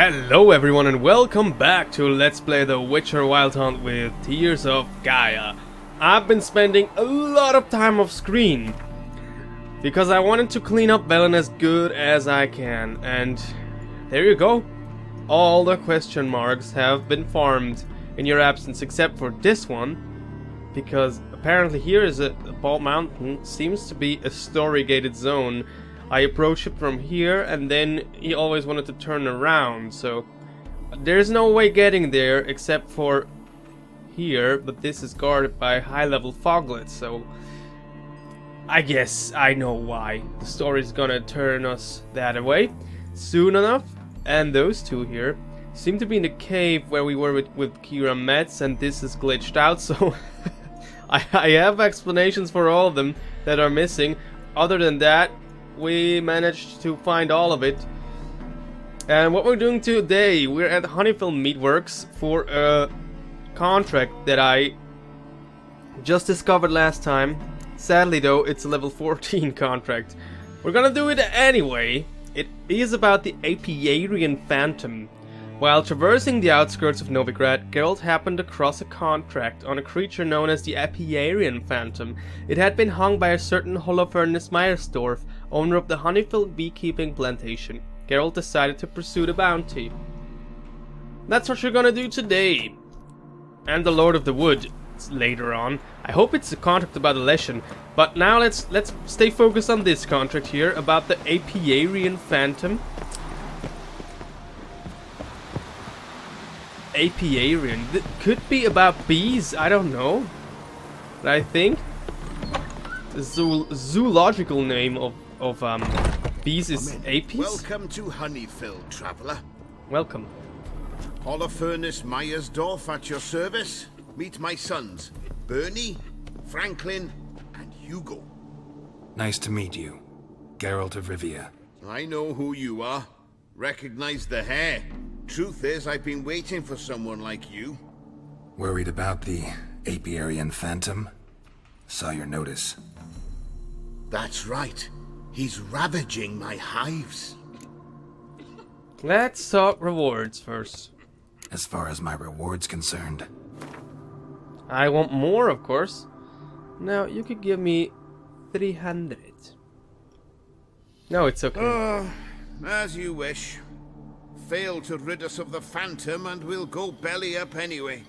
Hello everyone and welcome back to Let's Play The Witcher Wild Hunt with Tears of Gaia. I've been spending a lot of time off screen because I wanted to clean up Velen as good as I can, and there you go. All the question marks have been farmed in your absence except for this one, because apparently here is a bald mountain, seems to be a story gated zone. I approach it from here, and then he always wanted to turn around, so there's no way getting there except for here, but this is guarded by high-level foglets, so I guess I know why. The story's gonna turn us that way soon enough, and those two here seem to be in the cave where we were with Kira Metz, and this is glitched out, so I have explanations for all of them that are missing. Other than that, we managed to find all of it. And what we're doing today, we're at Honeyfield Meatworks for a contract that I just discovered last time. Sadly though, it's a level 14 contract. We're gonna do it anyway. It is about the Apiarian Phantom. While traversing the outskirts of Novigrad, Geralt happened across a contract on a creature known as the Apiarian Phantom. It had been hung by a certain Holofernes Meyersdorf, owner of the Honeyfield beekeeping plantation. Geralt decided to pursue the bounty. That's what you're gonna do today. And the Lord of the Wood later on. I hope it's a contract about a lesson, but now let's stay focused on this contract here about the Apiarian Phantom. Apiarian. It could be about bees, I don't know. But I think the zoological name of bees is Apis. Welcome to Honeyfield, traveller. Welcome. Holofernes Meyersdorf at your service. Meet my sons, Bernie, Franklin, and Hugo. Nice to meet you, Geralt of Rivia. I know who you are. Recognize the hair. Truth is, I've been waiting for someone like you. Worried about the Apiarian Phantom? Saw your notice. That's right. He's ravaging my hives. Let's talk rewards first. As far as my reward's concerned. I want more, of course. Now, you could give me 300. No, it's okay. As you wish. Fail to rid us of the Phantom and we'll go belly up anyway.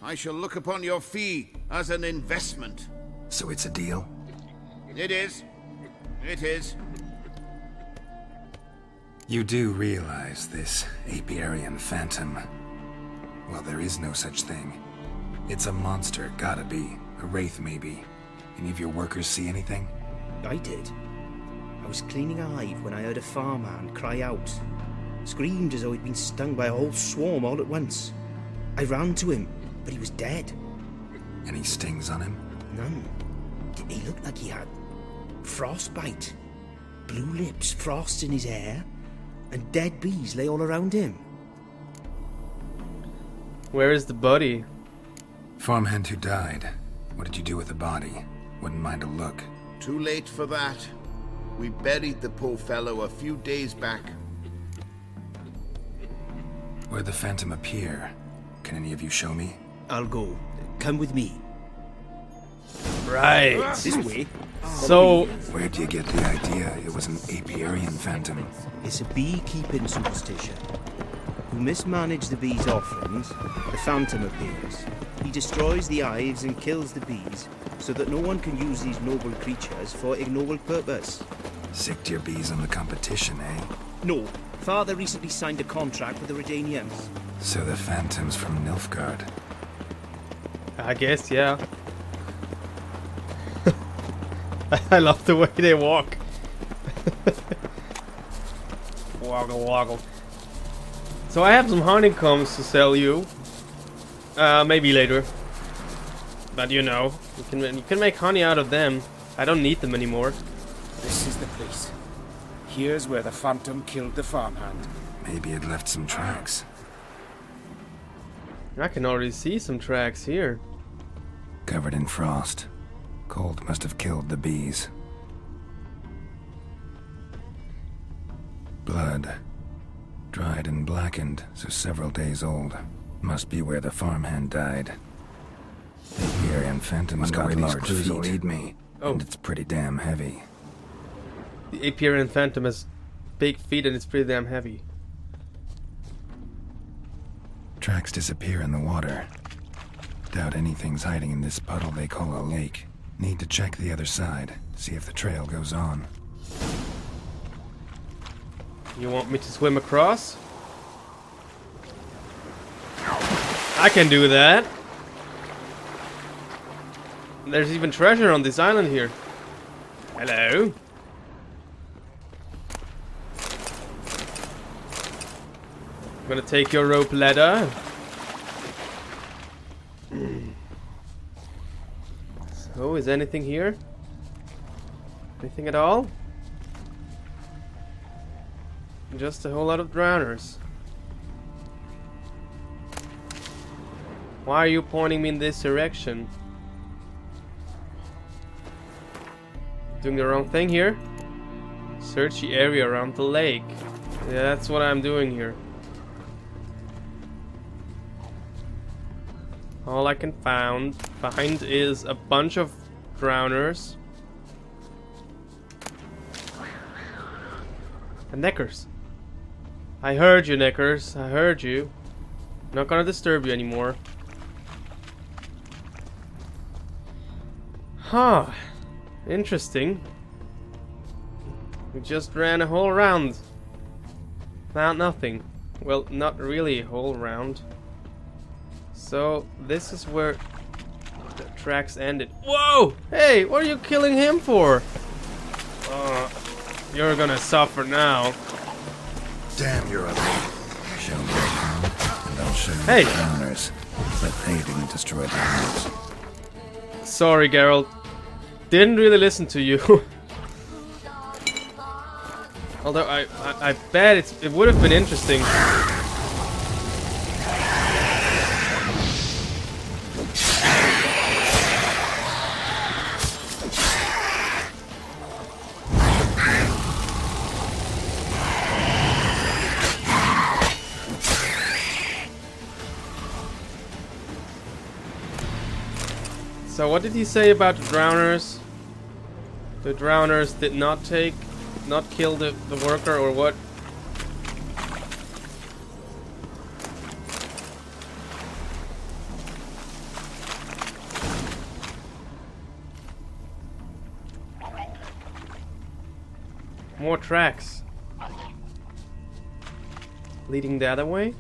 I shall look upon your fee as an investment. So it's a deal? It is. It is. You do realize this Apiarian Phantom, well, there is no such thing. It's a monster, gotta be. A wraith, maybe. Any of your workers see anything? I did. I was cleaning a hive when I heard a farmhand cry out. Screamed as though he'd been stung by a whole swarm all at once. I ran to him, but he was dead. Any stings on him? None. He looked like he had frostbite. Blue lips, frost in his hair, and dead bees lay all around him. Where is the body? Farmhand who died. What did you do with the body? Wouldn't mind a look. Too late for that. We buried the poor fellow a few days back. Where'd the Phantom appear? Can any of you show me? I'll go. Come with me. Right. This way. So, Where'd you get the idea it was an Apiarian Phantom? It's a beekeeping superstition. You mismanage the bees' offerings, the Phantom appears. He destroys the hives and kills the bees, so that no one can use these noble creatures for ignoble purpose. Sicked your bees on the competition, eh? No. Father recently signed a contract with the Redanians. So the Phantom's from NILFGAARD. I guess, yeah. I love the way they walk. Woggle, woggle. So I have some honeycombs to sell you. Maybe later. But you know, you can make honey out of them. I don't need them anymore. This is the place. Here's where the Phantom killed the farmhand. Maybe it left some tracks. I can already see some tracks here. Covered in frost. Cold must have killed the bees. Blood Dried and blackened, so several days old. Must be where the farmhand died. The Apiarian Phantom's got large feet. Will eat me, and it's pretty damn heavy. The Apiarian Phantom has big feet and it's pretty damn heavy. Tracks disappear in the water. Doubt anything's hiding in this puddle they call a lake. Need to check the other side, see if the trail goes on. You want me to swim across? I can do that. There's even treasure on this island here. Hello. I'm gonna take your rope ladder. So, is anything here? Anything at all? Just a whole lot of drowners. Why are you pointing me in this direction? Doing the wrong thing here? Search the area around the lake. Yeah, that's what I'm doing here. All I can find is a bunch of drowners. And neckers. I heard you, neckers. I heard you. Not gonna disturb you anymore. Huh. Interesting. We just ran a whole round. Found nothing. Well, not really a whole round. So, this is where the tracks ended. Whoa! Hey, what are you killing him for? You're gonna suffer now. Damn, you're ugly. Show me your pound, and I'll show you Hey. the drowners. But they didn't destroy the house. Sorry, Geralt. Didn't really listen to you. Although I bet it would have been interesting. So what did he say about the drowners? The drowners did not kill the worker, or what? More tracks. Leading the other way?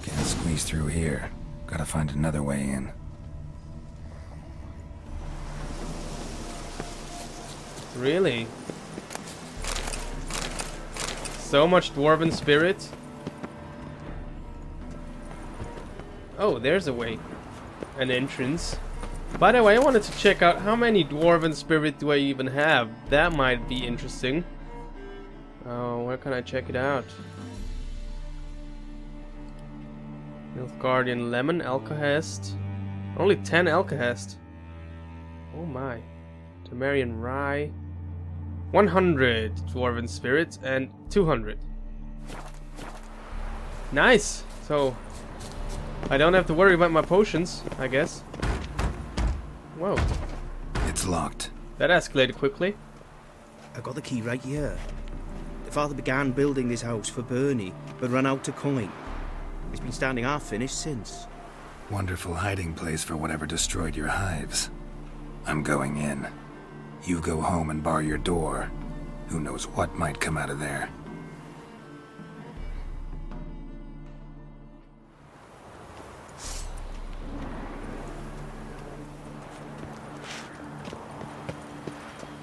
Can't squeeze through here. Gotta find another way in. Really? So much dwarven spirit? Oh, there's a way. An entrance. By the way, I wanted to check out how many dwarven spirit do I even have. That might be interesting. Oh, where can I check it out? NILFGAARD Lemon, Alkahest. Only 10 Alkahest. Oh my. Temerian Rye. 100 Dwarven Spirits and 200. Nice! So, I don't have to worry about my potions, I guess. Whoa. It's locked. That escalated quickly. I got the key right here. The father began building this house for Bernie, but ran out of coin. It's been standing half finished since. Wonderful hiding place for whatever destroyed your hives. I'm going in. You go home and bar your door. Who knows what might come out of there.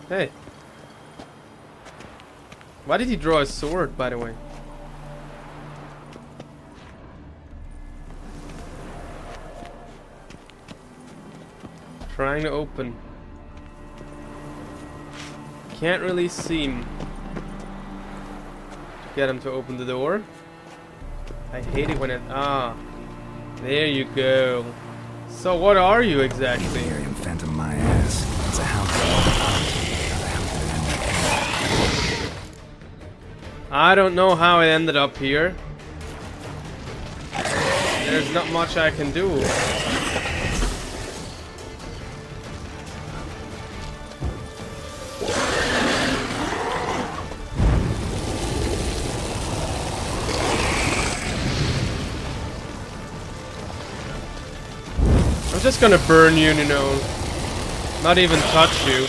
Hey. Why did he draw a sword, by the way? Trying to open. Can't really seem to get him to open the door. I hate it when it... Ah. There you go. So what are you exactly? Apiarian Phantom my ass. It's a house. I don't know how it ended up here. There's not much I can do. I'm just gonna burn you, you know. Not even touch you.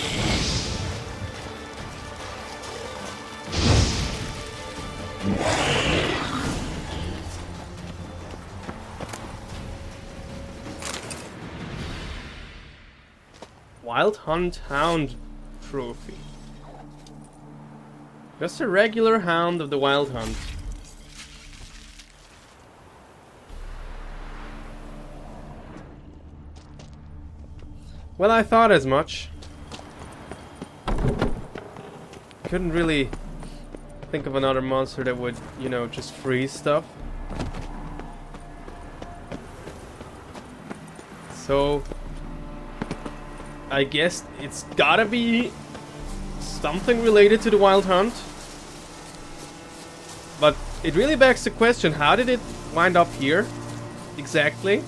Wild Hunt Hound Trophy. Just a regular hound of the Wild Hunt. Well, I thought as much. Couldn't really think of another monster that would, you know, just freeze stuff. So I guess it's gotta be something related to the Wild Hunt. But it really begs the question, how did it wind up here? Exactly.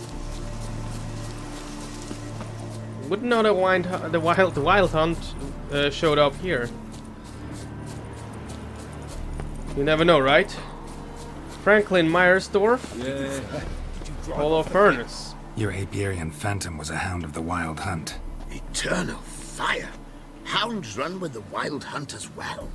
Wouldn't know that the Wild Hunt showed up here. You never know, right? Franklin Myersdorf? Yeah. Hollow Furnace. Your Apiarian Phantom was a hound of the Wild Hunt. Eternal fire. Hounds run with the Wild Hunt as well.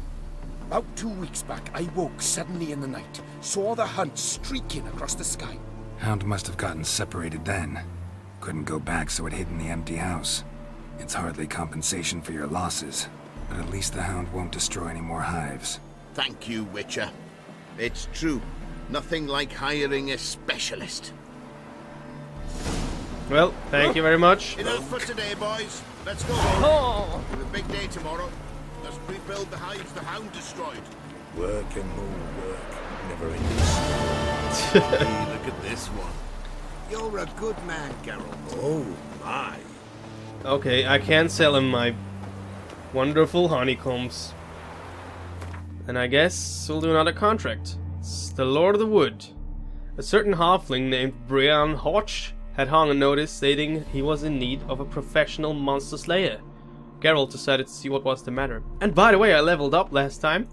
About 2 weeks back, I woke suddenly in the night, saw the hunt streaking across the sky. Hound must have gotten separated then. Couldn't go back, so it hid in the empty house. It's hardly compensation for your losses, but at least the hound won't destroy any more hives. Thank you, Witcher. It's true. Nothing like hiring a specialist. Well, thank you very much. Enough for today, boys. Let's go home. It's a big day tomorrow. Let's rebuild the hives the hound destroyed. Work and more work. Never ending. Hey, look at this one. You're a good man, Geralt. Oh my. Okay, I can sell him my wonderful honeycombs. And I guess we'll do another contract. It's the Lord of the Wood. A certain halfling named ROCHE had hung a notice stating he was in need of a professional monster slayer. Geralt decided to see what was the matter. And by the way, I leveled up last time.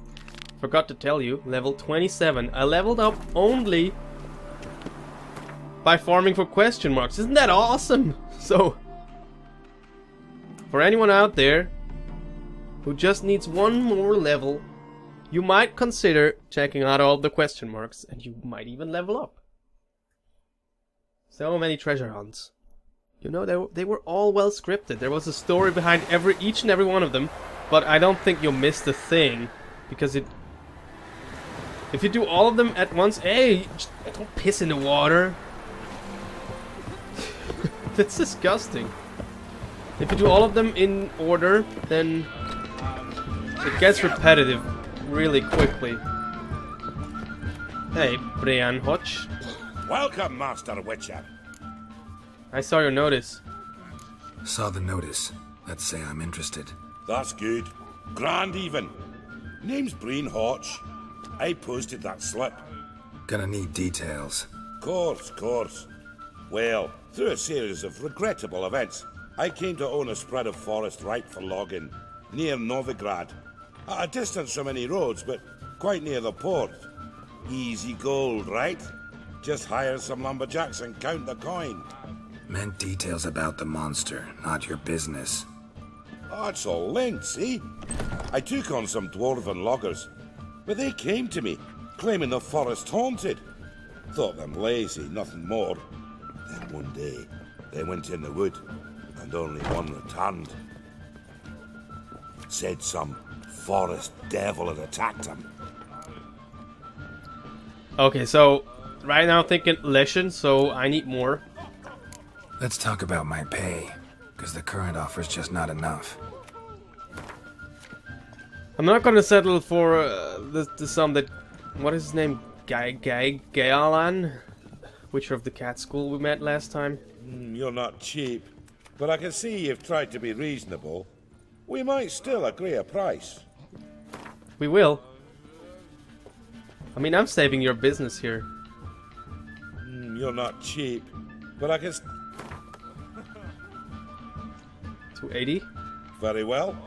Forgot to tell you, level 27. I leveled up only by farming for question marks. Isn't that awesome? So, for anyone out there who just needs one more level, you might consider checking out all the question marks, and you might even level up. So many treasure hunts. You know, they were all well scripted. There was a story behind each and every one of them, but I don't think you'll miss the thing, because if you do all of them at once, hey, just don't piss in the water. That's disgusting. If you do all of them in order, then it gets repetitive really quickly. Hey, ROCHE. Welcome, Master Witcher. I saw your notice. Saw the notice. Let's say I'm interested. That's good. Grand even. Name's ROCHE. I posted that slip. Gonna need details. Course. Well, through a series of regrettable events, I came to own a spread of forest ripe for logging, near NILFGAARD. At a distance from any roads, but quite near the port. Easy gold, right? Just hire some lumberjacks and count the coin. Meant details about the monster, not your business. Oh, it's all linked, see? I took on some dwarven loggers, but they came to me, claiming the forest haunted. Thought them lazy, nothing more. Then one day, they went in the wood, and only one returned. Said some forest devil had attacked him. Okay, so right now I'm thinking Leshen, so I need more. Let's talk about my pay, because the current offer's just not enough. I'm not gonna settle for the sum that... What is his name? Gaia, Witcher of the Cat School we met last time. You're not cheap, but I can see you've tried to be reasonable. We might still agree a price. We will. I mean, I'm saving your business here. You're not cheap, but I guess 280? very well.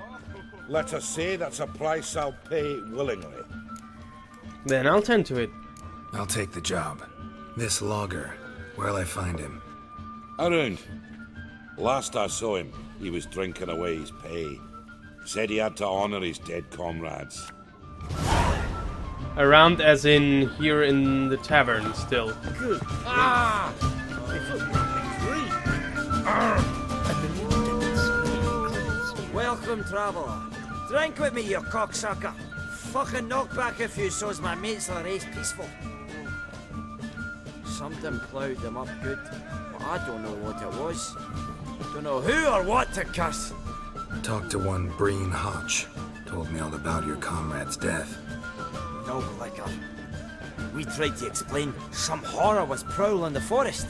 Let us say that's a price I'll pay willingly. Then I'll tend to it. I'll take the job. This logger, where'll I find him? Around. Last I saw him, he was drinking away his pay. Said he had to honor his dead comrades. Around as in here in the tavern still. Good. Ah! I thought you were free. Welcome, traveller. Drink with me, you cocksucker. Fucking knock back a few so's my mates will race peaceful. Something ploughed them up good, but I don't know what it was. Don't know who or what to curse. Talked to one Breen Hotch. Told me all about your comrade's death. No liquor. We tried to explain some horror was prowling the forest.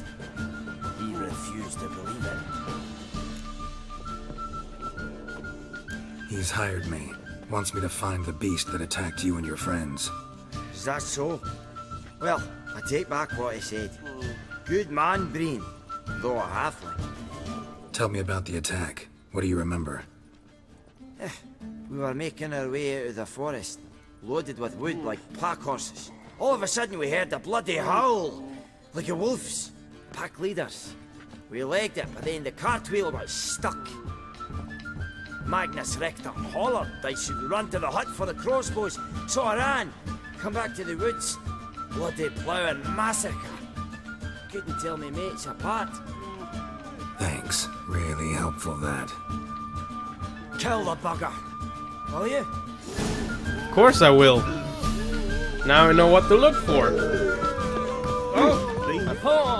He refused to believe it. He's hired me. Wants me to find the beast that attacked you and your friends. Is that so? Well, I take back what I said. Good man, Breen, though a halfling. Tell me about the attack. What do you remember? We were making our way out of the forest, loaded with wood like pack horses. All of a sudden we heard a bloody howl, like a wolf's. Pack leaders. We legged it, but then the cartwheel was stuck. Magnus Rector hollered I should run to the hut for the crossbows, so I ran. Come back to the woods. Bloody ploughing massacre. Couldn't tell me mates apart. Thanks. Really helpful, that. Kill the bugger. Will you? Of course I will. Now I know what to look for.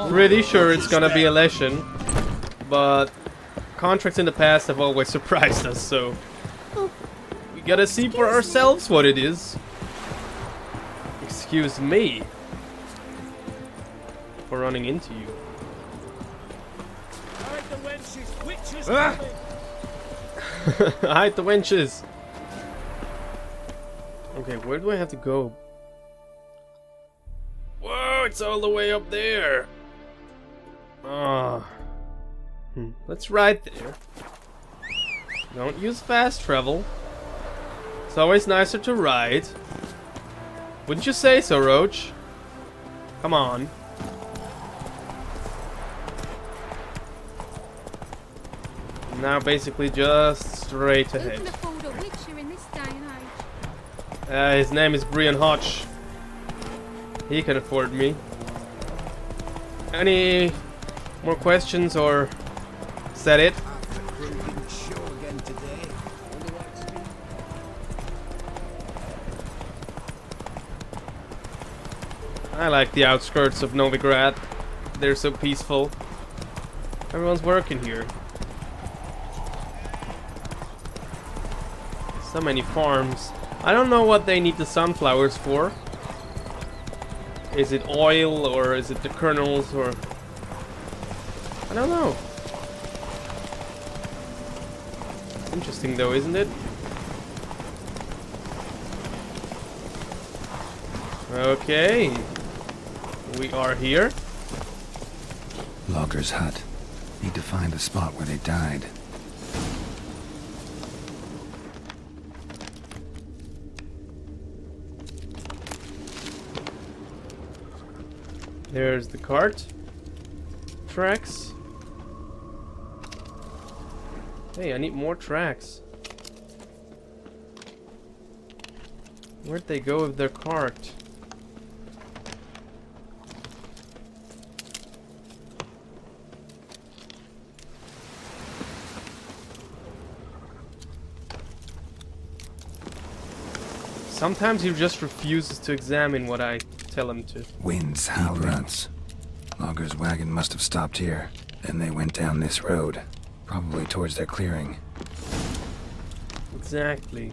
Pretty sure it's gonna be a lesson, but contracts in the past have always surprised us, so we gotta see for ourselves what it is. Excuse me for running into you. Hide the wenches. Okay, where do I have to go? Whoa, it's all the way up there. Let's ride there. Don't use fast travel. It's always nicer to ride. Wouldn't you say so, Roach? Come on. Now basically just straight ahead. Who can afford a witcher in this day and age? His name is Brian Hotch. He can afford me. Any more questions, or is that it? I like the outskirts of Novigrad. They're so peaceful. Everyone's working here. So many farms. I don't know what they need the sunflowers for. Is it oil, or is it the kernels, or... I don't know. Interesting though, isn't it? Okay. We are here. Logger's hut. Need to find the spot where they died. There's the cart. Tracks. Hey, I need more tracks. Where'd they go with their cart? Sometimes he just refuses to examine what I tell him to. Winds howl runs. Logger's wagon must have stopped here. Then they went down this road. Probably towards their clearing. Exactly.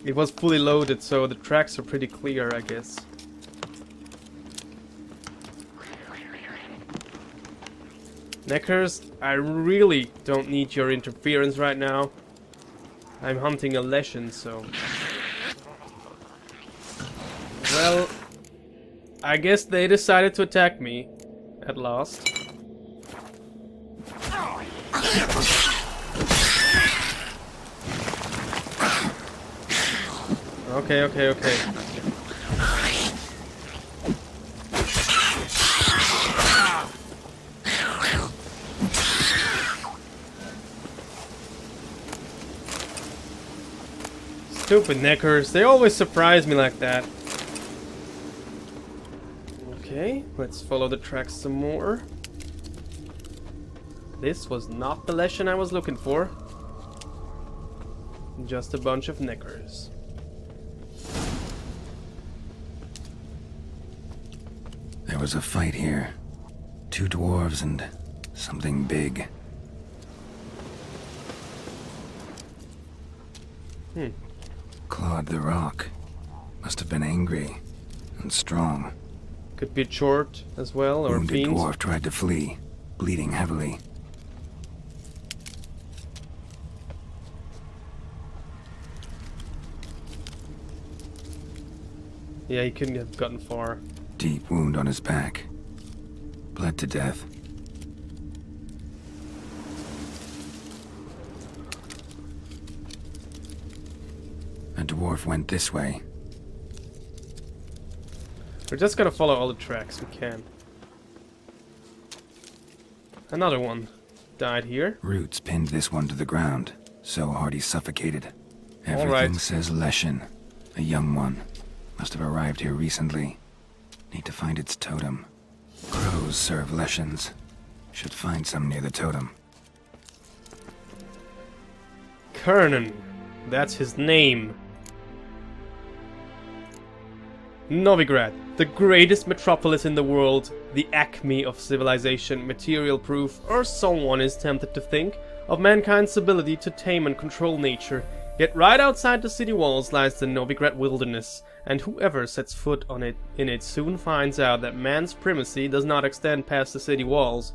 It was fully loaded, so the tracks are pretty clear, I guess. Neckers, I really don't need your interference right now. I'm hunting a Leshen, so... Well... I guess they decided to attack me. At last. Okay, okay, okay. Stupid knickers, they always surprise me like that. Okay, let's follow the tracks some more. This was not the Leshen I was looking for. Just a bunch of knickers. There was a fight here. 2 dwarves and something big. Clawed the rock. Must have been angry and strong. Could be short as well, or Wounded fiends. dwarf tried to flee, bleeding heavily. Yeah, he couldn't have gotten far. Deep wound on his back. Bled to death. A dwarf went this way. We're just gonna follow all the tracks we can. Another one died here. Roots pinned this one to the ground, so hard he suffocated. Everything right. says Leshen. A young one. Must have arrived here recently. Need to find its totem. Crows serve Leshens. Should find some near the totem. Kernan. That's his name. Novigrad, the greatest metropolis in the world, the acme of civilization, material proof, or someone is tempted to think, of mankind's ability to tame and control nature. Yet right outside the city walls lies the Novigrad wilderness, and whoever sets foot on it in it soon finds out that man's primacy does not extend past the city walls.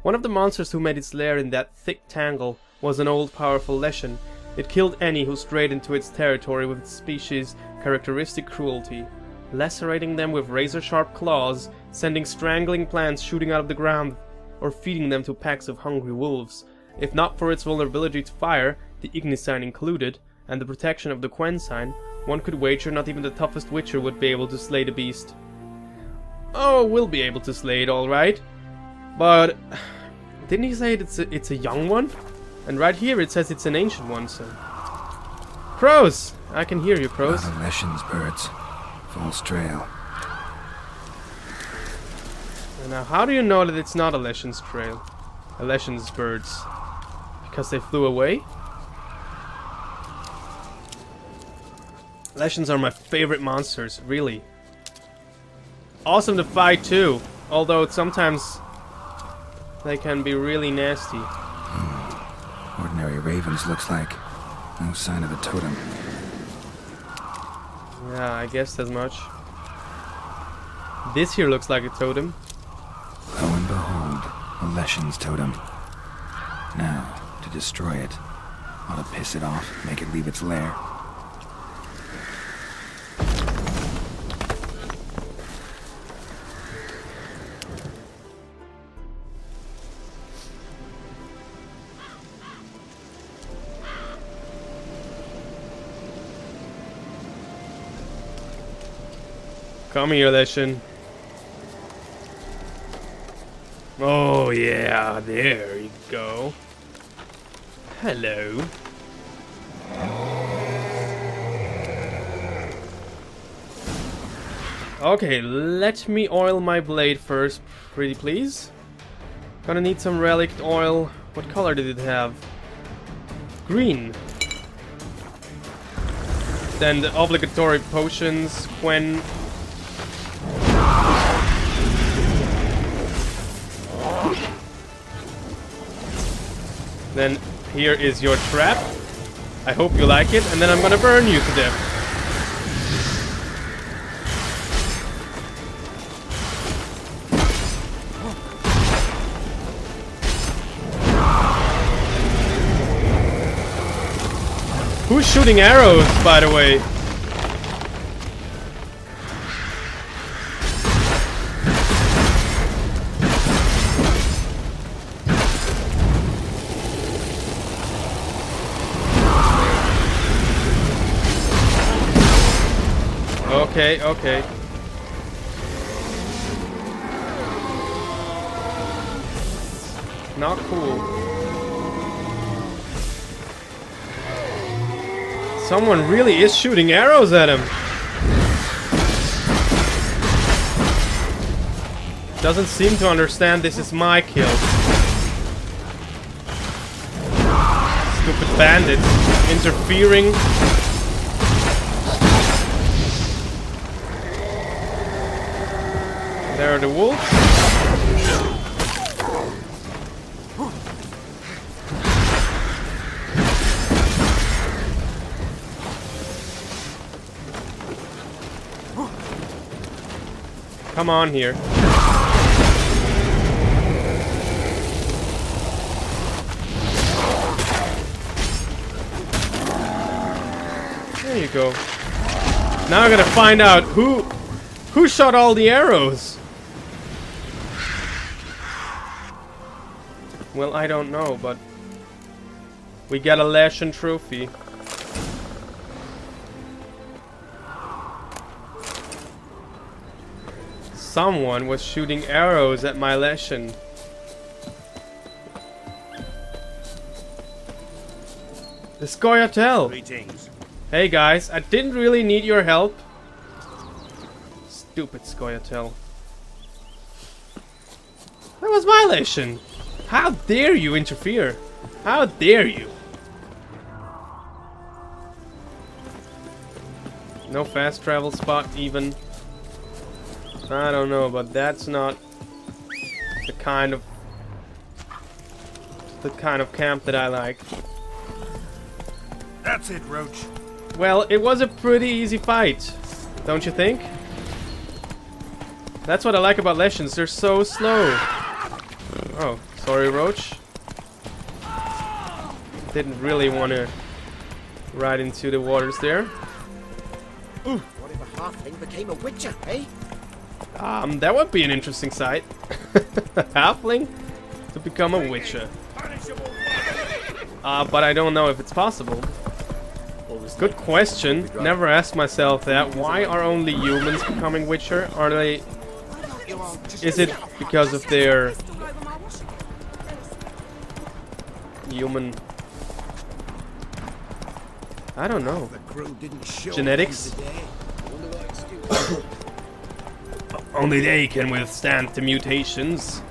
One of the monsters who made its lair in that thick tangle was an old powerful Leshen. It killed any who strayed into its territory with its species' characteristic cruelty, lacerating them with razor-sharp claws, sending strangling plants shooting out of the ground, or feeding them to packs of hungry wolves. If not for its vulnerability to fire, the Ignisign included, and the protection of the Quensign, one could wager not even the toughest witcher would be able to slay the beast. Oh, we'll be able to slay it, alright. But didn't he say it's a young one? And right here it says it's an ancient one, so... Crows! I can hear you, crows. Leshen's birds. False trail. Now, how do you know that it's not a Leshen's trail? A Leshen's birds? Because they flew away? Leshens are my favorite monsters, really. Awesome to fight too, although sometimes they can be really nasty. Ordinary ravens looks like. No sign of a totem. Yeah, I guessed as much. This here looks like a totem. Lo and behold, a Leshen's totem. Now, to destroy it, ought to piss it off, make it leave its lair. Come here, Leshen. Oh yeah, there you go. Hello. Okay, let me oil my blade first, pretty please. Gonna need some relic oil. What color did it have? Green. Then the obligatory potions, Quen. Then here is your trap. I hope you like it, and then I'm gonna burn you to death. Who's shooting arrows, by the way? Okay, okay. Not cool. Someone really is shooting arrows at him. Doesn't seem to understand this is my kill. Stupid bandits interfering. There are the wolves. Come on here. There you go. Now I gotta find out who shot all the arrows. Well, I don't know, but we got a Leshen trophy. Someone was shooting arrows at my Leshen. The Scoia'tael. Greetings. Hey guys, I didn't really need your help. Stupid Scoia'tael. That was my Leshen. How dare you interfere? How dare you? No fast travel spot even. I don't know, but that's not the kind of camp that I like. That's it, Roach. Well, it was a pretty easy fight, don't you think? That's what I like about Leshens, they're so slow. Oh, sorry, Roach. Didn't really want to ride into the waters there. What if a halfling became a witcher, eh? That would be an interesting sight. A halfling to become a witcher. But I don't know if it's possible. Good question. Never asked myself that. Why are only humans becoming witcher? Are they... Is it because of their... human... I don't know. Genetics? Only they can withstand the mutations.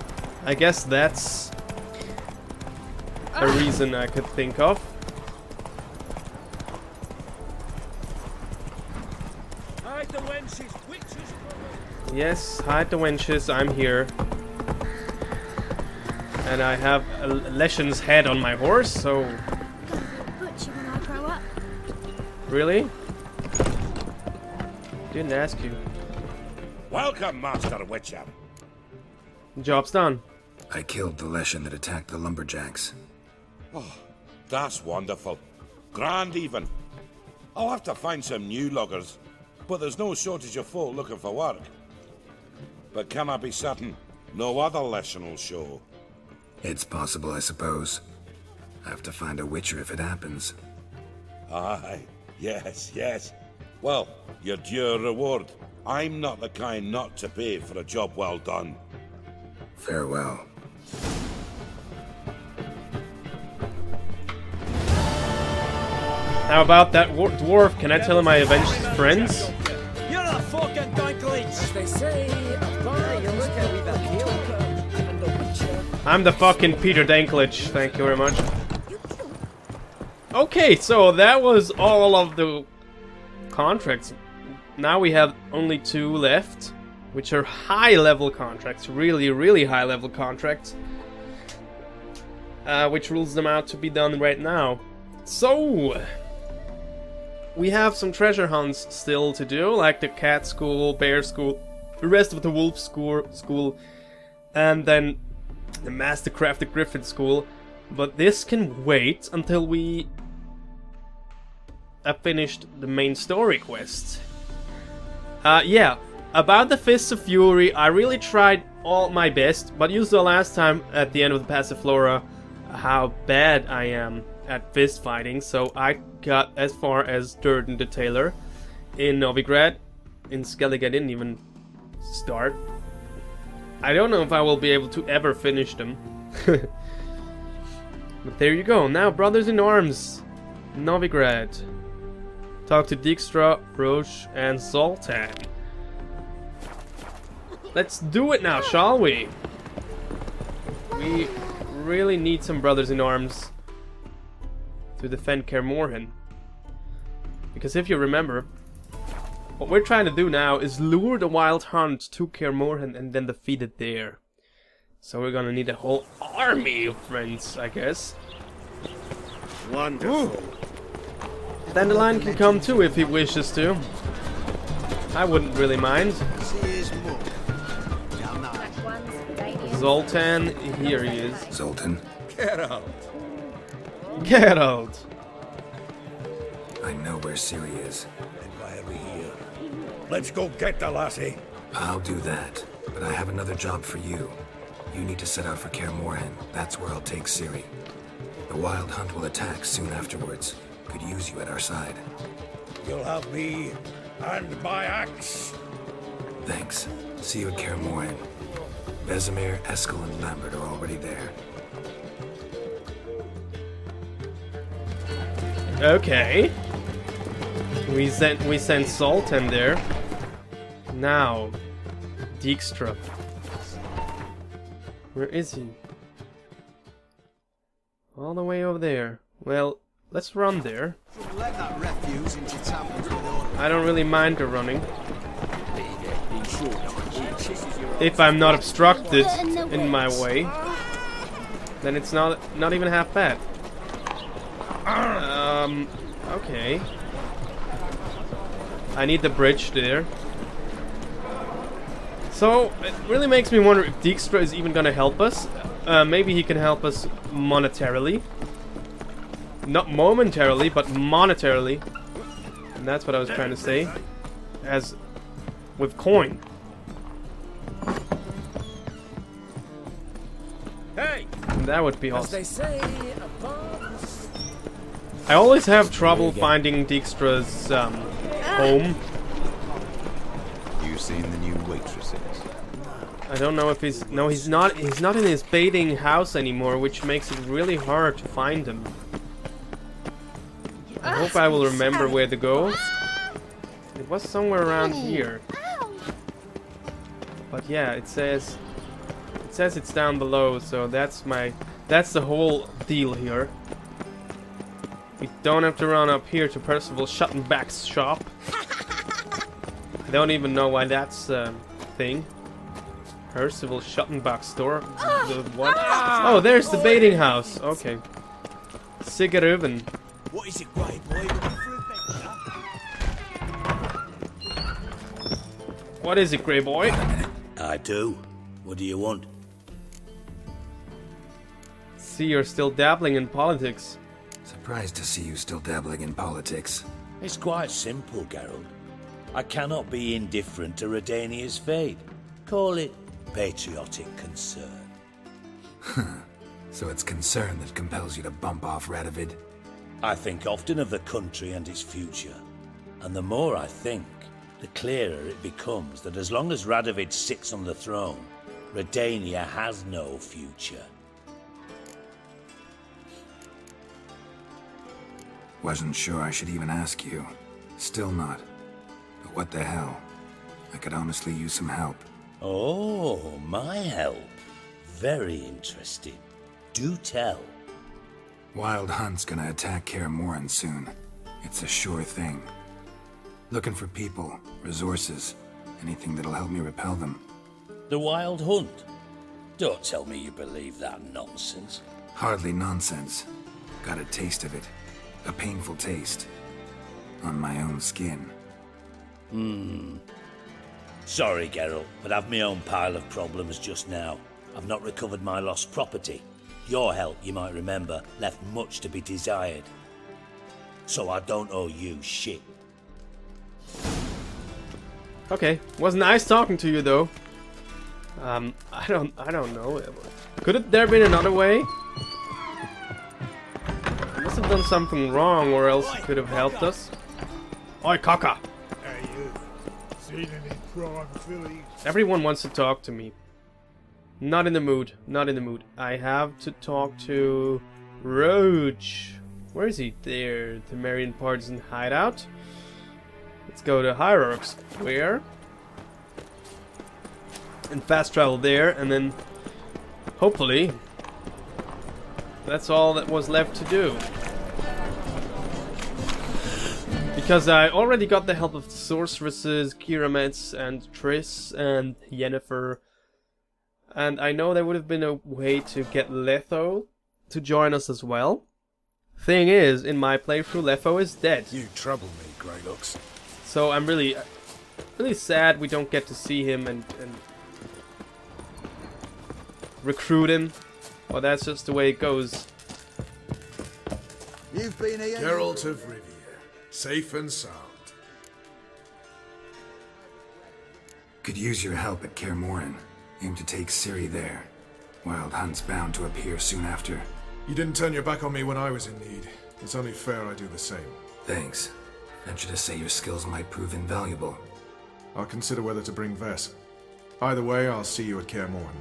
I guess that's a reason I could think of. Yes, hide the wenches, I'm here. And I have a Leshen's head on my horse, so... Butcher when I grow up. Really? Didn't ask you. Welcome, Master Witcher. Job's done. I killed the Leshen that attacked the lumberjacks. Oh, that's wonderful. Grand even. I'll have to find some new loggers, but there's no shortage of folk looking for work. But can I be certain no other Leshen will show? It's possible, I suppose. I have to find a witcher if it happens. Aye, yes, yes. Well, your due reward. I'm not the kind not to pay for a job well done. Farewell. How about that dwarf? Can I tell him I avenged his friends? You're a fucking donkey! As they say, you look at me that and the witcher. I'm the fucking Peter Dinklage. Thank you very much. Okay, so that was all of the contracts. Now we have only 2 left, which are high-level contracts, really high-level contracts, which rules them out to be done right now. So, we have some treasure hunts still to do, like the cat school, bear school, the rest of the wolf school, and then the mastercrafted griffin school. But this can wait until we finished the main story quest. Yeah, about the Fists of Fury, I really tried all my best, but you saw last time at the end of the Passiflora how bad I am at fist fighting, so I got as far as Durden the Tailor in Novigrad. In Skellig I didn't even start. I don't know if I will be able to ever finish them. But there you go, now Brothers in Arms, Novigrad. Talk to Dijkstra, Roche, and Zoltan. Let's do it now, shall we? We really need some Brothers in Arms to defend Kaer Morhen. Because if you remember, what we're trying to do now is lure the Wild Hunt to Kaer Morhen and then defeat it there. So we're gonna need a whole army of friends, I guess. Wonderful. Dandelion can come too if he wishes to. I wouldn't really mind. Zoltan, here he is. Zoltan? Geralt. Geralt! I know where Ciri is. Then why are we here? Let's go get the lassie. I'll do that, but I have another job for you. You need to set out for Kaer Morhen. That's where I'll take Ciri. The Wild Hunt will attack soon afterwards. Could use you at our side. You'll have me and my axe. Thanks. See you at Kaer Morhen. Vesemir, Eskel, and Lambert are already there. Okay. We sent Zoltan there. Now, Dijkstra. Where is he? All the way over there. Well, let's run there. I don't really mind the running. If I'm not obstructed in my way, then it's not even half bad. Okay. I need the bridge there. So, it really makes me wonder if Dijkstra is even gonna help us. Maybe he can help us monetarily. Not momentarily, but monetarily. And that's what I was trying to say. As with coin. Hey! And that would be As awesome. they say, I always have trouble finding Dijkstra's home. You seen the new waitresses? I don't know if he's... No, he's not in his bathing house anymore, which makes it really hard to find him. I hope I will remember where to go. It was somewhere around here. But yeah, it says it's down below, so that's the whole deal here. We don't have to run up here to Percival Schuttenbach's shop. I don't even know why that's a thing. Percival Schuttenbach's store? The what? Oh, there's the baiting house. Okay. Sigeröven. what is it, grey boy? What is it, grey boy? I do. What do you want? See, you're still dabbling in politics. Surprised to see you still dabbling in politics. It's quite simple, Geralt. I cannot be indifferent to Redania's fate. Call it patriotic concern. So it's concern that compels you to bump off Radovid? I think often of the country and its future. And the more I think, the clearer it becomes that as long as Radovid sits on the throne, Redania has no future. Wasn't sure I should even ask you. Still not. But what the hell? I could honestly use some help. Oh, my help. Very interesting. Do tell. Wild Hunt's gonna attack Kaer Morhen soon. It's a sure thing. Looking for people, resources, anything that'll help me repel them. The Wild Hunt? Don't tell me you believe that nonsense. Hardly nonsense. Got a taste of it. A painful taste. On my own skin. Sorry, Geralt, but I've my own pile of problems just now. I've not recovered my lost property. Your help, you might remember, left much to be desired. so I don't owe you shit. Okay, was nice talking to you though. I don't know. Could there been another way? Must have done something wrong, or else he could have helped us. Oi, Kaka! Hey, you. Seen any prime fillies? Everyone wants to talk to me. Not in the mood. Not in the mood. I have to talk to Roche. Where is he? There. The Marian Partisan hideout. Let's go to Hierarch's Square. And fast travel there, and then hopefully that's all that was left to do. Because I already got the help of the sorceresses, Kiramets and Triss and Yennefer. And I know there would have been a way to get Letho to join us as well. Thing is, in my playthrough, Letho is dead. You trouble me, Greylocks. So I'm really sad we don't get to see him and recruit him. Well, that's just the way it goes. You've been here. Geralt of Rivia, safe and sound. Could use your help at Kaer Morhen. Aim to take Ciri there. Wild Hunt's bound to appear soon after. You didn't turn your back on me when I was in need. It's only fair I do the same. Thanks. Venture to say your skills might prove invaluable. I'll consider whether to bring Vess. Either way, I'll see you at Kaer Morhen.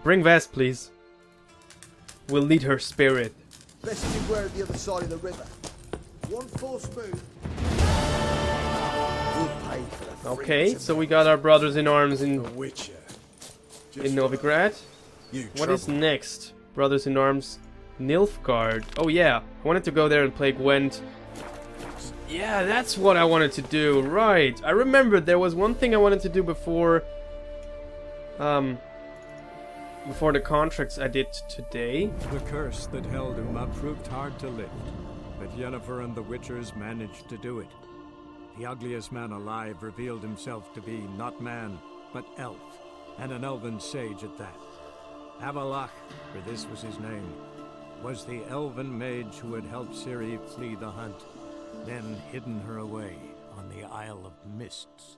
Bring Vess, please. We'll lead her spirit. Best beware at the other side of the river. One false move. We'll pay for the Okay, so we got our brothers in arms in Witcher. Novigrad. What is next? Brothers in arms, Nilfgaard. Oh yeah, I wanted to go there and play Gwent. Yeah, that's what I wanted to do. Right, I remembered there was one thing I wanted to do before the contracts I did today. The curse that held Uma proved hard to lift, but Yennefer and the Witchers managed to do it. The ugliest man alive revealed himself to be not man, but elf, and an elven sage at that. Avalach, for this was his name, was the elven mage who had helped Ciri flee the hunt, then hidden her away on the Isle of Mists.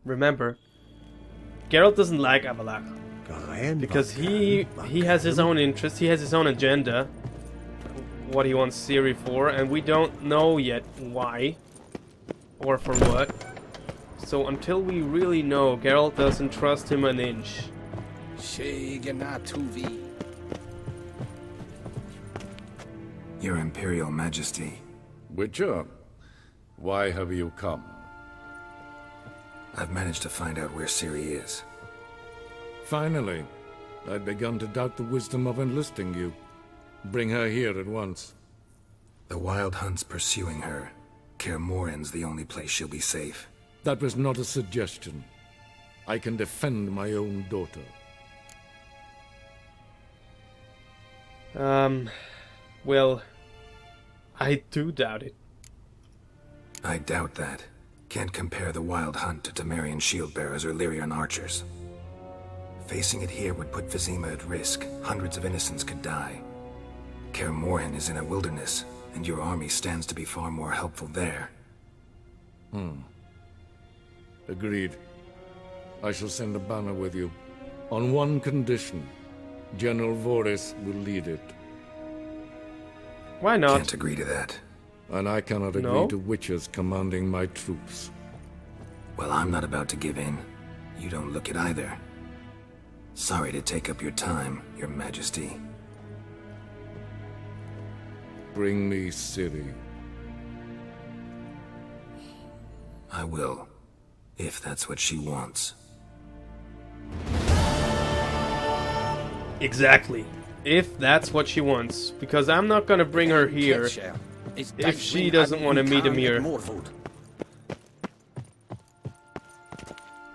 Remember, Geralt doesn't like Avalach because he has his own interests, he has his own agenda, what he wants Ciri for, and we don't know yet why or for what. So until we really know, Geralt doesn't trust him an inch. Your Imperial Majesty. Witcher, why have you come? I've managed to find out where Ciri is. Finally. I'd begun to doubt the wisdom of enlisting you. Bring her here at once. The Wild Hunt's pursuing her. Kaer Morhen's the only place she'll be safe. That was not a suggestion. I can defend my own daughter. Well, I do doubt it. I doubt that. Can't compare the Wild Hunt to Temerian shield-bearers or Lyrian archers. Facing it here would put Vizima at risk. Hundreds of innocents could die. Kaer Morhen is in a wilderness, and your army stands to be far more helpful there. Agreed. I shall send a banner with you. On one condition. General Voris will lead it. Why not? Can't agree to that. And I cannot agree to witches commanding my troops. Well, I'm not about to give in. You don't look it either. Sorry to take up your time, Your Majesty. Bring me Ciri. I will, if that's what she wants. Exactly. If that's what she wants. Because I'm not gonna bring her here if she doesn't want to meet him here.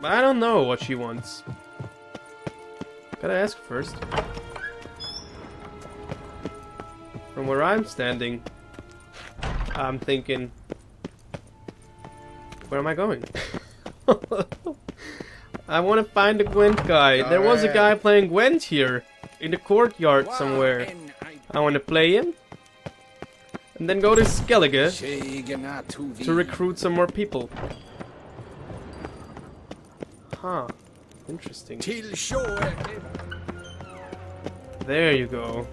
I don't know what she wants. Gotta ask first. From where I'm standing, I'm thinking, where am I going? I want to find a Gwent guy. There was a guy playing Gwent here in the courtyard somewhere. I want to play him. And then go to Skellige to recruit some more people. Huh. Interesting. There you go.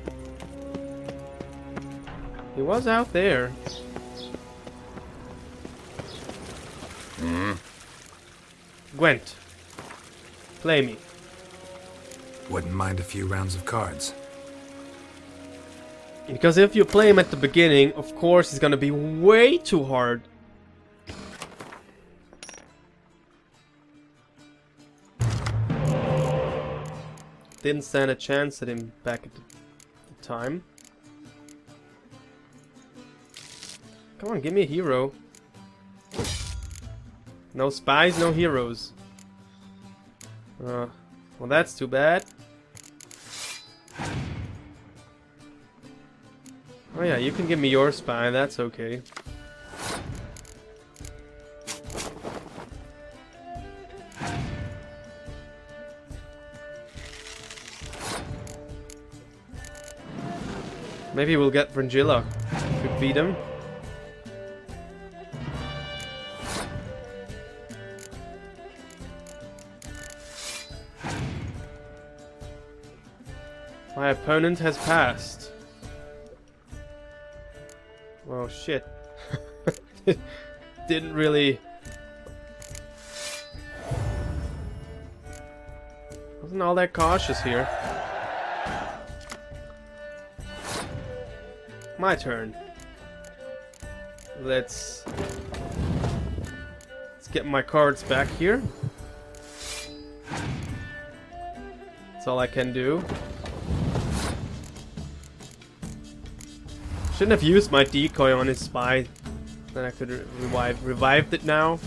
He was out there. Gwent. Play me. Wouldn't mind a few rounds of cards. Because if you play him at the beginning, of course it's gonna be way too hard. Didn't stand a chance at him back at the time. Come on, give me a hero. No spies, no heroes. Well, that's too bad. Oh yeah, you can give me your spy, that's okay. Maybe we'll get Vrangilla if we beat him. My opponent has passed. Well, shit. Didn't really... Wasn't all that cautious here. My turn. Let's get my cards back here. That's all I can do. Shouldn't have used my decoy on his spy. Then I could revived it now.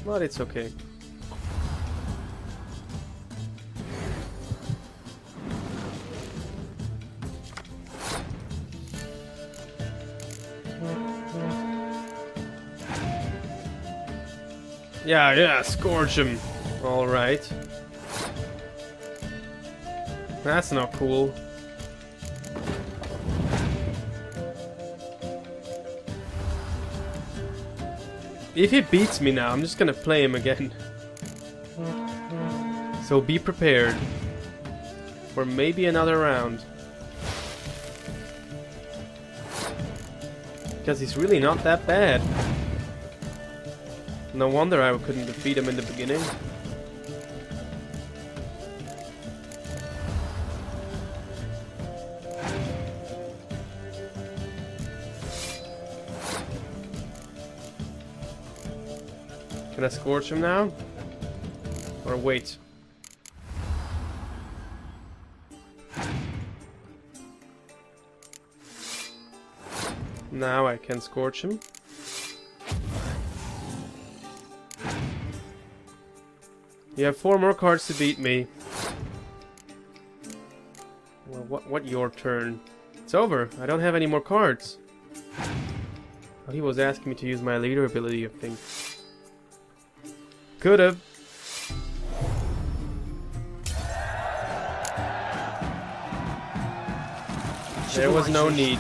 But it's okay. Yeah, scourge him. Alright. That's not cool. If he beats me now, I'm just gonna play him again. So be prepared for maybe another round. Because he's really not that bad. No wonder I couldn't defeat him in the beginning. Can I scorch him now? Or wait? Now I can scorch him. You have 4 more cards to beat me. Well, what your turn? It's over. I don't have any more cards. Oh, he was asking me to use my leader ability, I think. Could've. There was no need.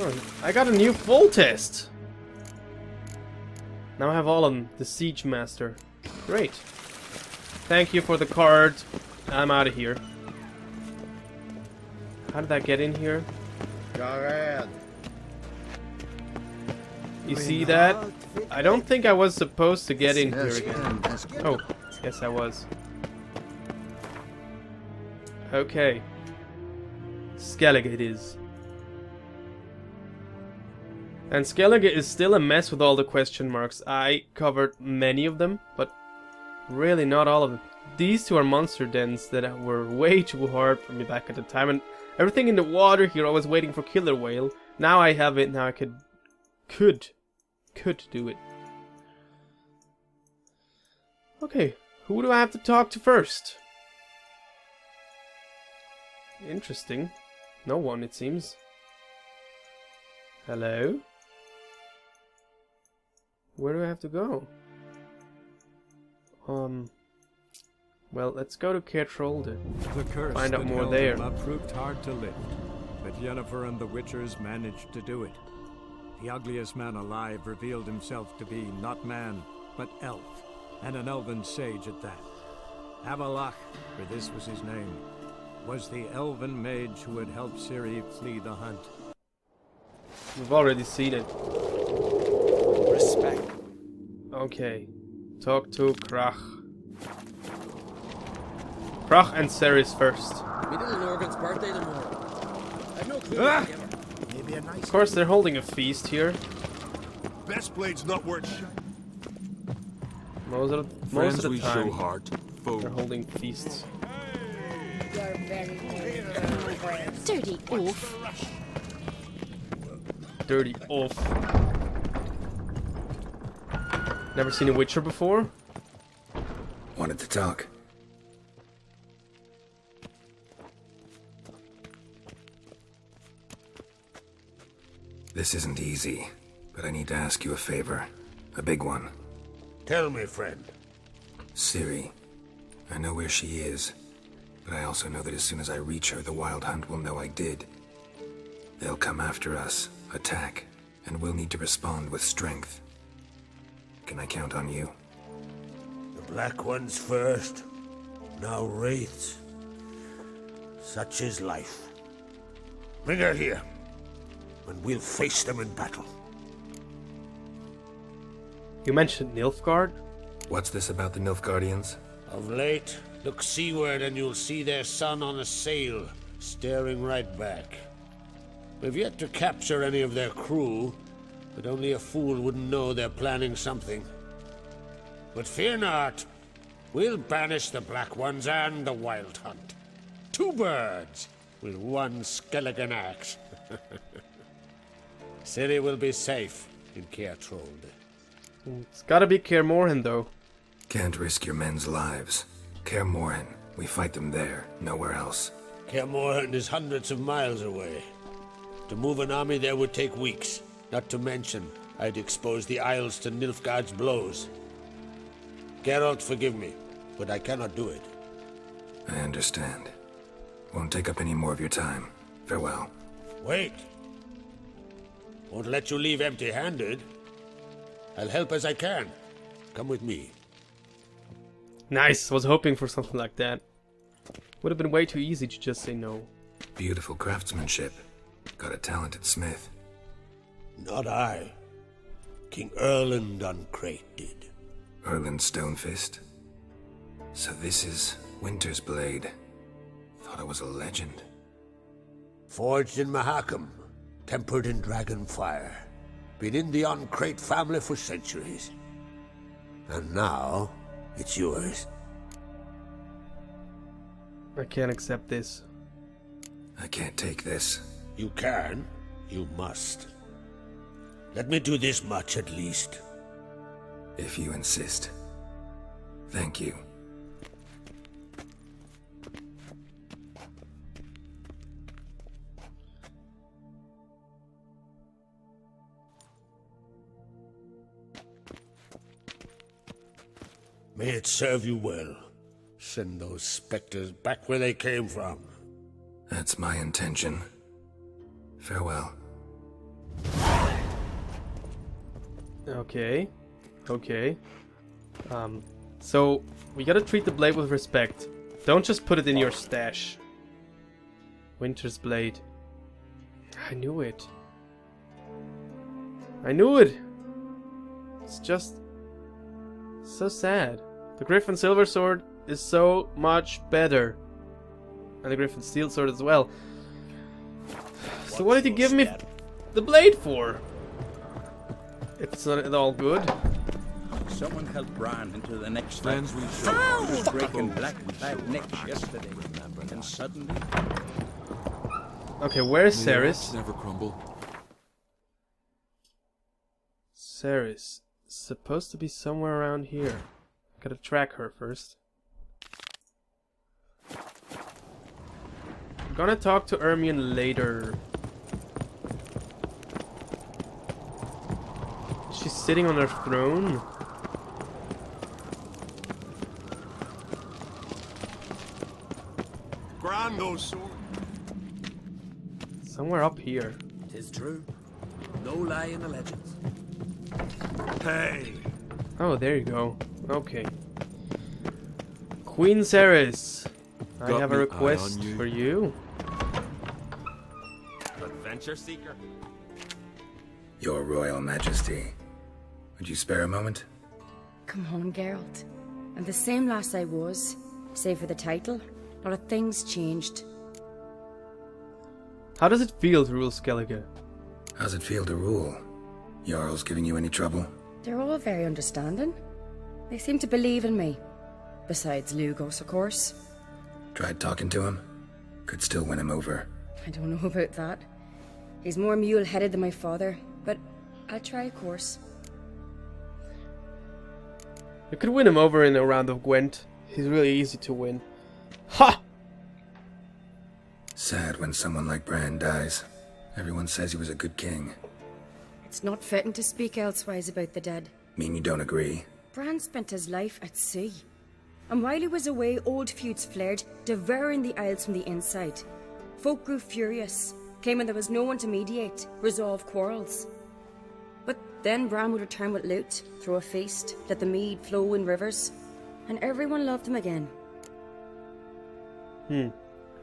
Oh, I got a new full test. Now I have all of them. The Siege Master. Great. Thank you for the card. I'm out of here. How did that get in here? You see that? I don't think I was supposed to get in here again. Oh, yes I was. Okay. Skellige it is. And Skellige is still a mess with all the question marks. I covered many of them, but really not all of them. These two are monster dens that were way too hard for me back at the time. And everything in the water here, I was waiting for killer whale. Now I have it, now I could do it. Okay, who do I have to talk to first? Interesting. No one, it seems. Hello? Where do I have to go? Well, let's go to Geralt. The curse Find out that more held there. him up proved hard to lift, but Yennefer and the Witchers managed to do it. The ugliest man alive revealed himself to be not man, but elf, and an elven sage at that. Avalach, for this was his name, was the elven mage who had helped Ciri flee the hunt. We've already seen it. Respect. Okay. Talk to Krach. Krach and Ceres first. We did an Organ's birthday tomorrow. I have no clue. Maybe a nice. Of course, they're holding a feast here. Best blade's not worth shit. Most of the we time, show heart. they're holding feasts. Dirty oaf. Dirty oaf. Never seen a Witcher before? Wanted to talk. This isn't easy, but I need to ask you a favor. A big one. Tell me, friend. Ciri. I know where she is, but I also know that as soon as I reach her, the Wild Hunt will know I did. They'll come after us, attack, and we'll need to respond with strength. Can I count on you? The Black Ones first, now Wraiths. Such is life. Bring her here, and we'll face them in battle. You mentioned Nilfgaard? What's this about the Nilfgaardians? Of late, look seaward and you'll see their sun on a sail, staring right back. We've yet to capture any of their crew, but only a fool wouldn't know they're planning something. But fear not, we'll banish the Black Ones and the Wild Hunt. 2 birds with 1 skeleton axe. Ciri will be safe in Geralt. It's gotta be Kaer Morhen, though. Can't risk your men's lives. Kaer Morhen. We fight them there, nowhere else. Kaer Morhen is hundreds of miles away. To move an army there would take weeks. Not to mention, I'd expose the Isles to Nilfgaard's blows. Geralt, forgive me, but I cannot do it. I understand. Won't take up any more of your time. Farewell. Wait. Won't let you leave empty-handed. I'll help as I can. Come with me. Nice, was hoping for something like that. Would have been way too easy to just say no. Beautiful craftsmanship. Got a talented smith. Not I. King Erland Uncrate did. Erland Stonefist? So this is Winter's Blade. Thought I was a legend. Forged in Mahakam, tempered in dragon fire. Been in the Uncrate family for centuries. And now, it's yours. I can't accept this. I can't take this. You can. You must. Let me do this much at least. If you insist. Thank you. May it serve you well. Send those specters back where they came from. That's my intention. Farewell. Okay. Okay. So, we gotta treat the blade with respect. Don't just put it in your stash. Winter's Blade. I knew it. I knew it! It's just... so sad. The Griffin Silver Sword is so much better. And the Griffin Steel Sword as well. So what did you give me the blade for? If it's not at all good. Someone helped Bran into the next friends we saw. He was breaking black necks yesterday, and suddenly. Okay, where's Ceres? Never crumble. Ceres. Supposed to be somewhere around here. Gotta track her first. I'm gonna talk to Ermion later. She's sitting on her throne. brand those swords. Somewhere up here. 'Tis true. No lie in the legends. Hey. Oh, there you go. Okay. Queen Ceres, I Got have a me eye request on you. for you. Adventure seeker? Your Royal Majesty. Would you spare a moment? Come on, Geralt. I'm the same lass I was, save for the title. A lot of things changed. How does it feel to rule Skellige? How's it feel to rule? Jarl's giving you any trouble? They're all very understanding. They seem to believe in me. Besides Lugos, of course. Tried talking to him? Could still win him over. I don't know about that. He's more mule-headed than my father, but I'll try, of course. You could win him over in a round of Gwent. He's really easy to win. Ha! Sad when someone like Bran dies. Everyone says he was a good king. It's not fitting to speak elsewise about the dead. Mean you don't agree? Bran spent his life at sea. And while he was away, old feuds flared, devouring the Isles from the inside. Folk grew furious, claiming there was no one to mediate, resolve quarrels. But then Bran would return with loot, throw a feast, let the mead flow in rivers, and everyone loved him again.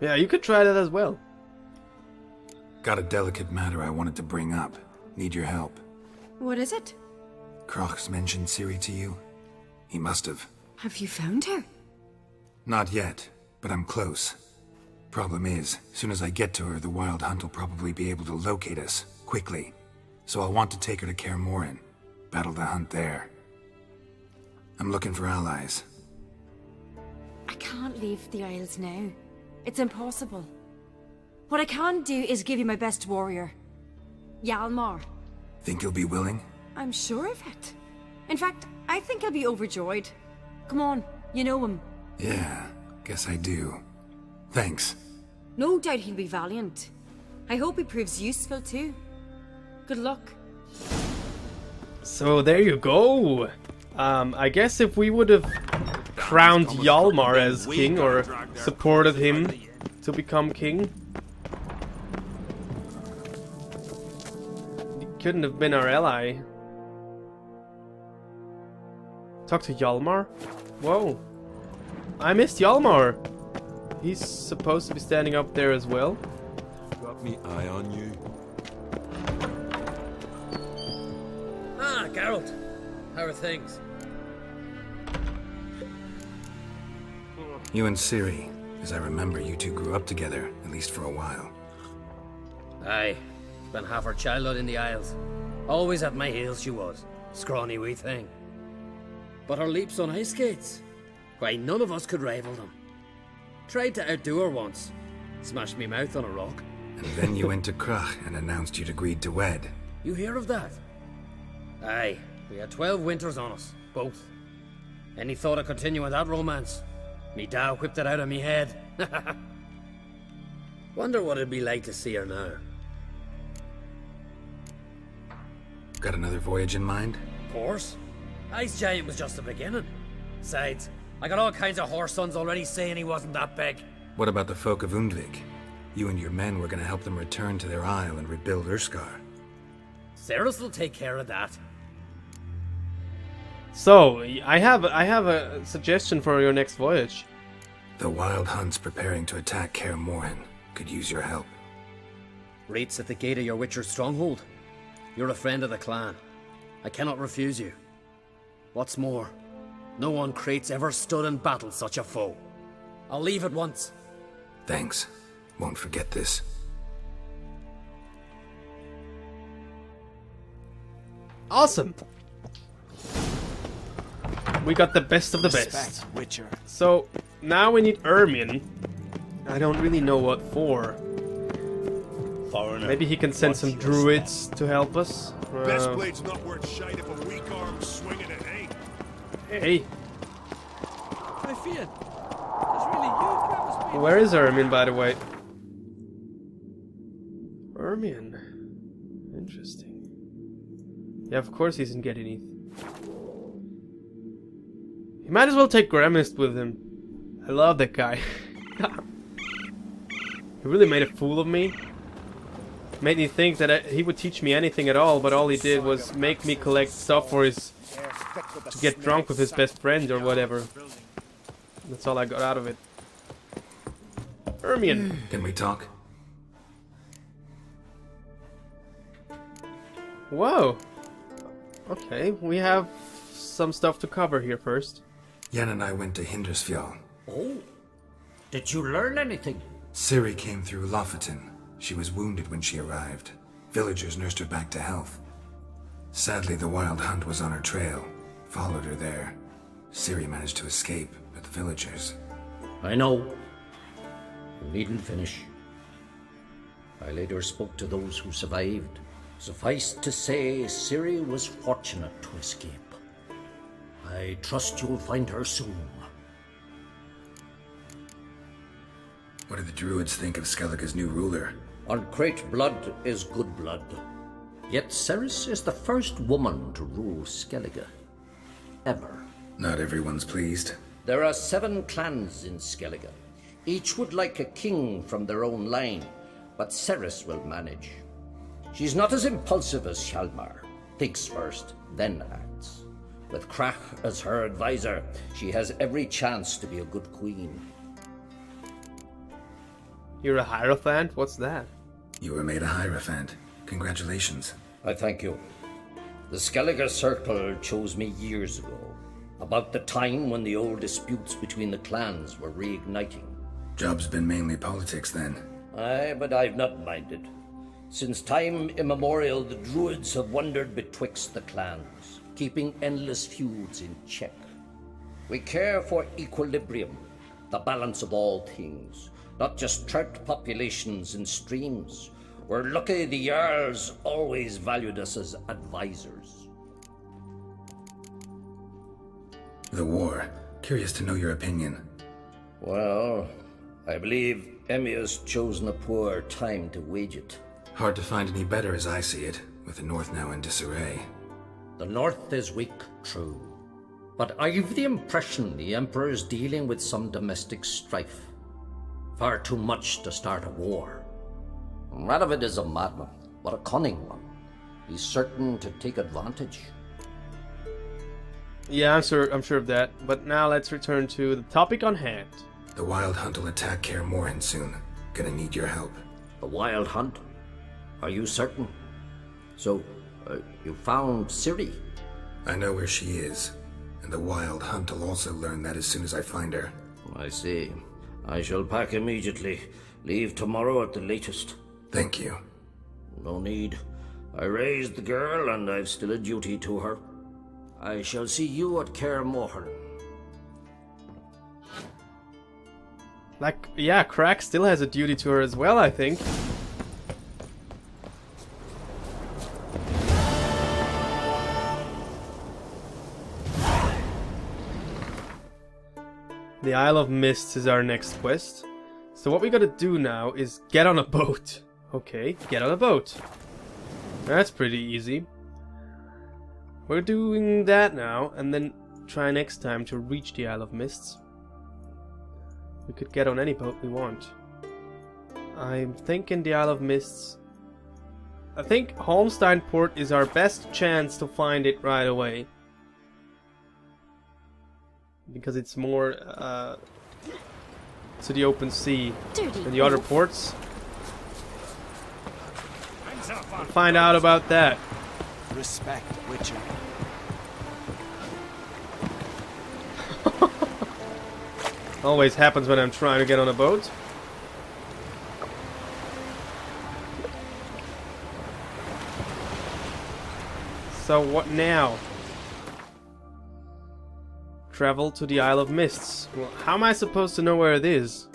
Yeah, you could try that as well. Got a delicate matter I wanted to bring up. Need your help. What is it? Croch's mentioned Ciri to you? He must have. Have you found her? Not yet, but I'm close. Problem is, soon as I get to her, the Wild Hunt will probably be able to locate us, quickly. So I'll want to take her to Kaer Morhen. Battle the hunt there. I'm looking for allies. I can't leave the Isles now. It's impossible. What I can do is give you my best warrior. Hjalmar. Think you'll be willing? I'm sure of it. In fact, I think he'll be overjoyed. Come on, you know him. Yeah, guess I do. Thanks. No doubt he'll be valiant. I hope he proves useful too. Good luck. So there you go. I guess if we would have crowned Hjalmar as king or supported him to become king, he couldn't have been our ally. Talk to Hjalmar? Whoa. I missed Hjalmar. He's supposed to be standing up there as well. Got me eye on you. Ah, Geralt. How are things? You and Ciri. As I remember, you two grew up together, at least for a while. Aye. Spent half her childhood in the Isles. Always at my heels she was. Scrawny wee thing. But her leaps on ice skates? Why, none of us could rival them. Tried to outdo her once. Smashed me mouth on a rock. And then you went to Croch and announced you'd agreed to wed. You hear of that? Aye. We had 12 winters on us. Both. Any thought of continuing that romance? Me Dow whipped it out of me head. Wonder what it'd be like to see her now. Got another voyage in mind? Of course. Ice Giant was just the beginning. Besides, I got all kinds of horse sons already saying he wasn't that big. What about the folk of Undvik? You and your men were going to help them return to their isle and rebuild Urskar. Ceres will take care of that. So, I have a suggestion for your next voyage. The Wild Hunt's preparing to attack Kaer Morhen. Could use your help. Rates at the gate of your Witcher's stronghold. You're a friend of the clan. I cannot refuse you. What's more, no one Krait's ever stood and battled such a foe. I'll leave at once. Thanks. Won't forget this. Awesome. We got the best of the best. Witcher. So, now we need Ermin. I don't really know what for. Foreigner. Maybe he can send some druids to help us. Best blade's not worth shite if a weak arm's swinging it, eh? Hey. I fear. It's really you, Where is Ermin, by the way? Ermin. Interesting. Yeah, of course he's in Gedinith. He might as well take Gremist with him. I love that guy. He really made a fool of me. Made me think that he would teach me anything at all, but all he did was make me collect stuff for his... to get drunk with his best friend or whatever. That's all I got out of it. Hermione. Can we talk? Whoa. Okay, we have some stuff to cover here first. Yen and I went to Hindersfjall. Oh, did you learn anything? Ciri came through Lofoten. She was wounded when she arrived. Villagers nursed her back to health. Sadly, the Wild Hunt was on her trail. Followed her there. Ciri managed to escape, but the villagers... I know. You needn't finish. I later spoke to those who survived. Suffice to say, Ciri was fortunate to escape. I trust you'll find her soon. What do the druids think of Skellige's new ruler? Uncrate blood is good blood. Yet Ceres is the first woman to rule Skellige. Ever. Not everyone's pleased. There are 7 clans in Skellige. Each would like a king from their own line, but Ceres will manage. She's not as impulsive as Hjalmar. Thinks first, then acts. With Krach as her advisor, she has every chance to be a good queen. You're a Hierophant? What's that? You were made a Hierophant. Congratulations. I thank you. The Skellige Circle chose me years ago, about the time when the old disputes between the clans were reigniting. Job's been mainly politics then. Aye, but I've not minded. Since time immemorial, the druids have wandered betwixt the clans, keeping endless feuds in check. We care for equilibrium, the balance of all things, not just trout populations and streams. We're lucky the Jarls always valued us as advisors. The war. Curious to know your opinion. Well, I believe Emmir's chosen a poor time to wage it. Hard to find any better as I see it, with the North now in disarray. The North is weak, true. But I've the impression the Emperor's dealing with some domestic strife. Far too much to start a war. Radovid is a madman, but a cunning one. He's certain to take advantage. Yeah, I'm sure of that. But now let's return to the topic on hand. The Wild Hunt will attack Kaer Morhen soon. Gonna need your help. The Wild Hunt? Are you certain? So, you found Ciri? I know where she is. And the Wild Hunt will also learn that as soon as I find her. I see. I shall pack immediately. Leave tomorrow at the latest. Thank you. No need. I raised the girl and I've still a duty to her. I shall see you at Kaer Morhen. Like, yeah, Krach still has a duty to her as well, I think. The Isle of Mists is our next quest. So what we gotta do now is get on a boat. Okay, get on a boat. That's pretty easy. We're doing that now, and then try next time to reach the Isle of Mists. We could get on any boat we want. I'm thinking the Isle of Mists... I think Holmstein Port is our best chance to find it right away. Because it's more to the open sea than the other ports. We'll find out about that. Respect, Witcher. Always happens when I'm trying to get on a boat. So what now? Travel to the Isle of Mists. Well, how am I supposed to know where it is?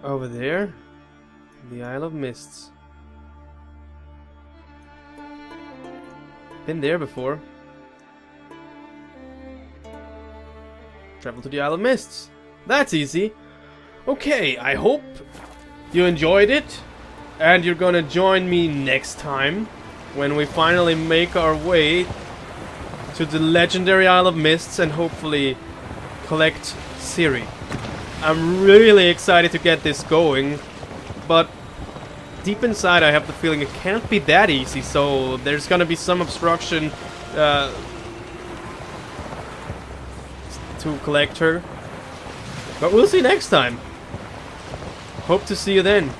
Over there? The Isle of Mists. Been there before. Travel to the Isle of Mists. That's easy. Okay, I hope you enjoyed it. And you're gonna join me next time when we finally make our way to the legendary Isle of Mists and hopefully collect Ciri. I'm really excited to get this going, but deep inside I have the feeling it can't be that easy, so there's gonna be some obstruction to collect her. But we'll see next time. Hope to see you then.